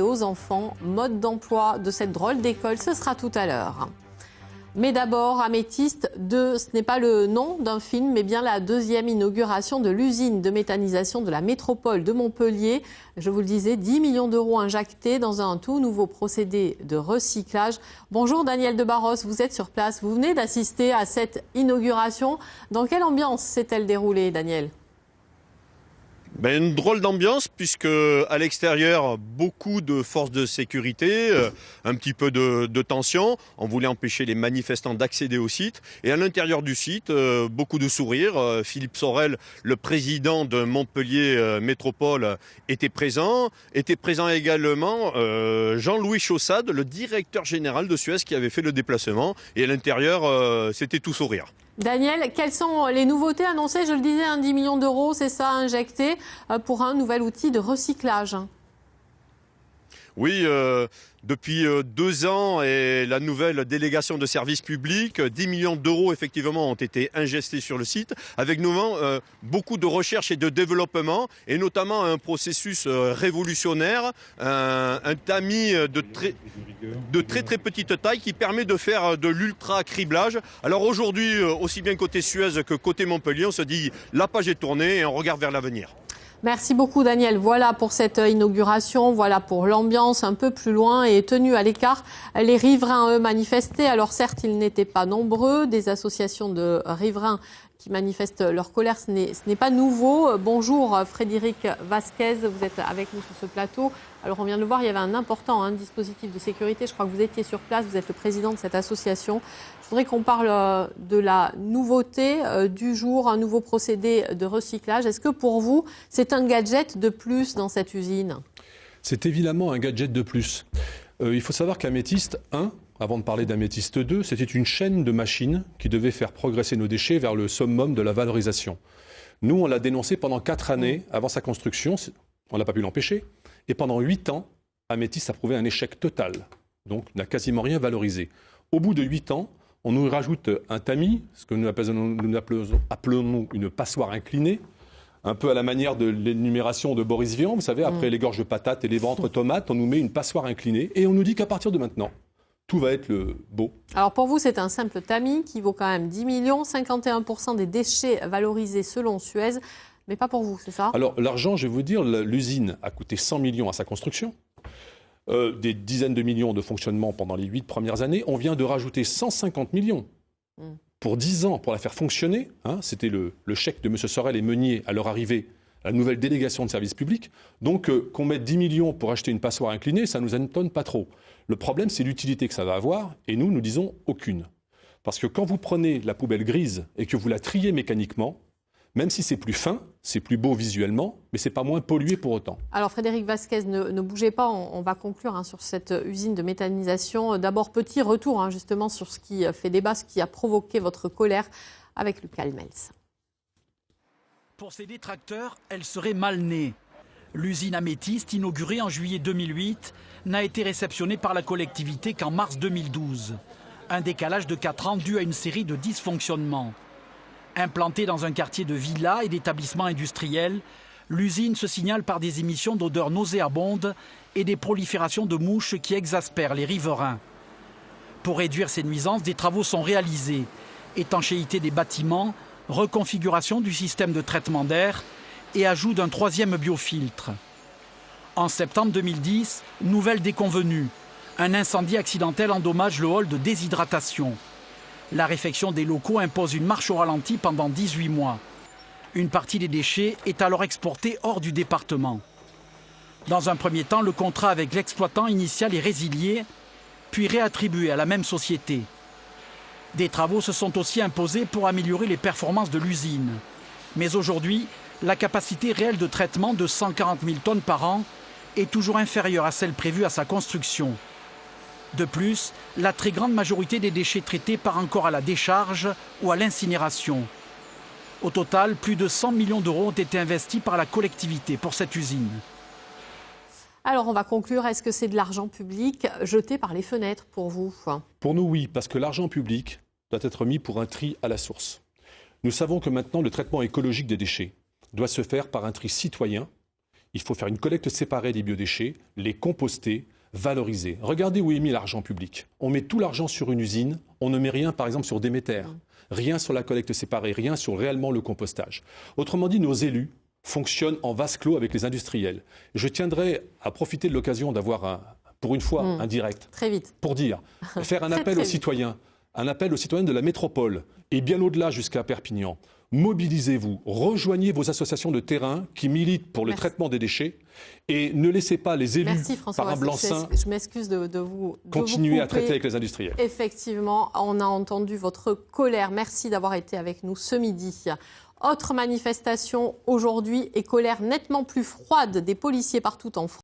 aux enfants, mode d'emploi de cette drôle d'école, ce sera tout à l'heure. Mais d'abord, Améthyste 2, ce n'est pas le nom d'un film, mais bien la deuxième inauguration de l'usine de méthanisation de la métropole de Montpellier. Je vous le disais, 10 millions d'euros injectés dans un tout nouveau procédé de recyclage. Bonjour Daniel de Barros, vous êtes sur place, vous venez d'assister à cette inauguration. Dans quelle ambiance s'est-elle déroulée, Daniel ? Une drôle d'ambiance puisque à l'extérieur, beaucoup de forces de sécurité, un petit peu de tension. On voulait empêcher les manifestants d'accéder au site. Et à l'intérieur du site, beaucoup de sourires. Philippe Sorel, le président de Montpellier Métropole, était présent. Était présent également Jean-Louis Chaussade, le directeur général de Suez qui avait fait le déplacement. Et à l'intérieur, c'était tout sourire. Daniel, quelles sont les nouveautés annoncées? Je le disais, 10 millions d'euros, c'est ça, injectés pour un nouvel outil de recyclage. Oui, depuis 2 ans et la nouvelle délégation de services publics, 10 millions d'euros effectivement ont été ingestés sur le site, avec beaucoup de recherche et de développement, et notamment un processus révolutionnaire, un tamis de très petite taille qui permet de faire de l'ultra-criblage. Alors aujourd'hui, aussi bien côté Suez que côté Montpellier, on se dit la page est tournée et on regarde vers l'avenir. Merci beaucoup Daniel. Voilà pour cette inauguration, voilà pour l'ambiance un peu plus loin et tenus à l'écart. Les riverains, eux, manifestaient. Alors certes, ils n'étaient pas nombreux. Des associations de riverains qui manifestent leur colère, ce n'est pas nouveau. Bonjour Frédéric Vasquez, vous êtes avec nous sur ce plateau. Alors on vient de le voir, il y avait un important dispositif de sécurité. Je crois que vous étiez sur place, vous êtes le président de cette association. Je voudrais qu'on parle de la nouveauté du jour, un nouveau procédé de recyclage. Est-ce que pour vous, c'est un gadget de plus dans cette usine ? C'est évidemment un gadget de plus. Il faut savoir qu'Améthyste 1, avant de parler d'Améthyste 2, c'était une chaîne de machines qui devait faire progresser nos déchets vers le summum de la valorisation. Nous, on l'a dénoncé pendant 4 années avant sa construction. On n'a pas pu l'empêcher. Et pendant 8 ans, Améthyste a prouvé un échec total. Donc, n'a quasiment rien valorisé. Au bout de 8 ans, on nous rajoute un tamis, ce que nous appelons une passoire inclinée, un peu à la manière de l'énumération de Boris Vian. Vous savez, après les gorges de patates et les ventres tomates, on nous met une passoire inclinée et on nous dit qu'à partir de maintenant, tout va être beau. Alors pour vous, c'est un simple tamis qui vaut quand même 10 millions, 51% des déchets valorisés selon Suez, mais pas pour vous, c'est ça? Alors l'argent, je vais vous dire, l'usine a coûté 100 millions à sa construction, des dizaines de millions de fonctionnement pendant les 8 premières années. On vient de rajouter 150 millions pour 10 ans pour la faire fonctionner. C'était le chèque de M. Sorel et Meunier à leur arrivée à la nouvelle délégation de services publics. Donc qu'on mette 10 millions pour acheter une passoire inclinée, ça ne nous étonne pas trop. Le problème, c'est l'utilité que ça va avoir, et nous disons aucune. Parce que quand vous prenez la poubelle grise et que vous la triez mécaniquement, même si c'est plus fin, c'est plus beau visuellement, mais c'est pas moins pollué pour autant. Alors Frédéric Vasquez, ne bougez pas, on va conclure sur cette usine de méthanisation. D'abord, petit retour justement sur ce qui fait débat, ce qui a provoqué votre colère avec Lucas Almels. Pour ces détracteurs, elle serait mal née. L'usine Améthyste, inaugurée en juillet 2008, n'a été réceptionnée par la collectivité qu'en mars 2012. Un décalage de 4 ans dû à une série de dysfonctionnements. Implantée dans un quartier de villas et d'établissements industriels, l'usine se signale par des émissions d'odeurs nauséabondes et des proliférations de mouches qui exaspèrent les riverains. Pour réduire ces nuisances, des travaux sont réalisés. Étanchéité des bâtiments, reconfiguration du système de traitement d'air et ajout d'un 3e biofiltre. En septembre 2010, nouvelle déconvenue. Un incendie accidentel endommage le hall de déshydratation. La réfection des locaux impose une marche au ralenti pendant 18 mois. Une partie des déchets est alors exportée hors du département. Dans un premier temps, le contrat avec l'exploitant initial est résilié, puis réattribué à la même société. Des travaux se sont aussi imposés pour améliorer les performances de l'usine. Mais aujourd'hui, la capacité réelle de traitement de 140 000 tonnes par an est toujours inférieure à celle prévue à sa construction. De plus, la très grande majorité des déchets traités part encore à la décharge ou à l'incinération. Au total, plus de 100 millions d'euros ont été investis par la collectivité pour cette usine. Alors on va conclure, est-ce que c'est de l'argent public jeté par les fenêtres pour vous? Pour nous, oui, parce que l'argent public doit être mis pour un tri à la source. Nous savons que maintenant, le traitement écologique des déchets doit se faire par un tri citoyen. Il faut faire une collecte séparée des biodéchets, les composter, valoriser. Regardez où est mis l'argent public. On met tout l'argent sur une usine, on ne met rien par exemple sur Déméter, rien sur la collecte séparée, rien sur réellement le compostage. Autrement dit, nos élus fonctionnent en vase clos avec les industriels. Je tiendrai à profiter de l'occasion d'avoir pour une fois un direct. Très vite. Pour dire, faire un appel aux citoyens, de la métropole et bien au-delà jusqu'à Perpignan. Mobilisez-vous, rejoignez vos associations de terrain qui militent pour le traitement des déchets et ne laissez pas les élus par un blanc-seing je m'excuse de vous continuer à traiter avec les industriels. Effectivement, on a entendu votre colère. Merci d'avoir été avec nous ce midi. Autre manifestation aujourd'hui et colère nettement plus froide des policiers partout en France.